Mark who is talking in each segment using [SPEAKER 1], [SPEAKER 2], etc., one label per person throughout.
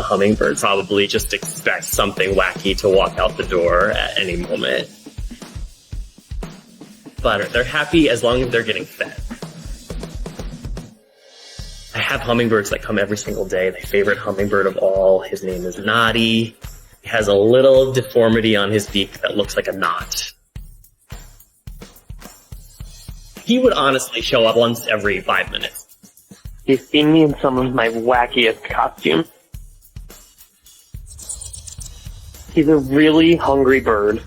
[SPEAKER 1] hummingbird probably just expects something wacky to walk out the door at any moment. But they're happy as long as they're getting fed. I have hummingbirds that come every single day. My favorite hummingbird of all, his name is Noddy. He has a little deformity on his beak that looks like a knot. He would honestly show up once every 5 minutes.
[SPEAKER 2] You've seen me in some of my wackiest costumes. He's a really hungry bird.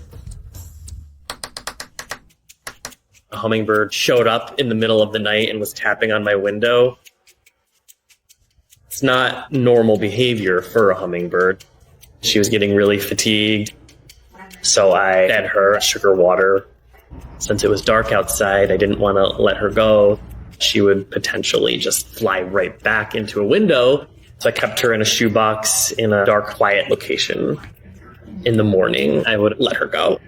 [SPEAKER 1] A hummingbird showed up in the middle of the night and was tapping on my window. It's not normal behavior for a hummingbird. She was getting really fatigued, so I fed her sugar water. Since it was dark outside, I didn't want to let her go. She would potentially just fly right back into a window. So I kept her in a shoebox in a dark, quiet location. In the morning, I would let her go.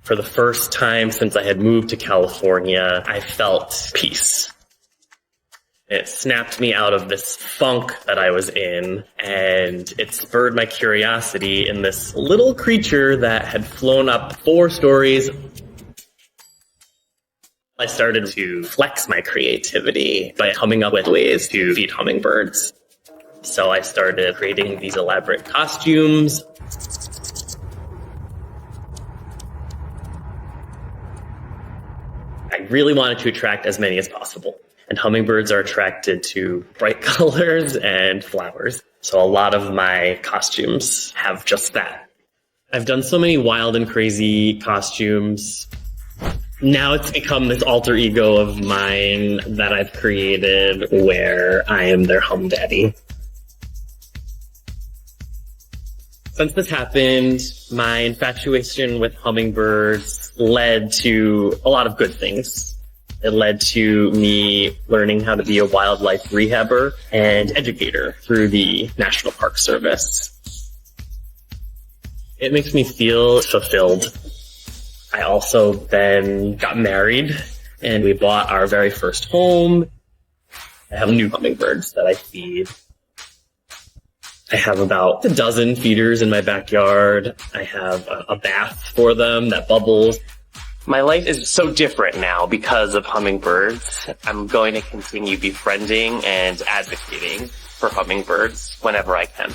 [SPEAKER 1] For the first time since I had moved to California, I felt peace. It snapped me out of this funk that I was in, and it spurred my curiosity in this little creature that had flown up 4 stories. I started to flex my creativity by coming up with ways to feed hummingbirds. So I started creating these elaborate costumes. I really wanted to attract as many as possible. And hummingbirds are attracted to bright colors and flowers. So a lot of my costumes have just that. I've done so many wild and crazy costumes. Now it's become this alter ego of mine that I've created where I am their hum daddy. Since this happened, my infatuation with hummingbirds led to a lot of good things. It led to me learning how to be a wildlife rehabber and educator through the National Park Service. It makes me feel fulfilled. I also then got married and we bought our very first home. I have new hummingbirds that I feed. I have about a dozen feeders in my backyard. I have a bath for them that bubbles.
[SPEAKER 2] My life is so different now because of hummingbirds. I'm going to continue befriending and advocating for hummingbirds whenever I can.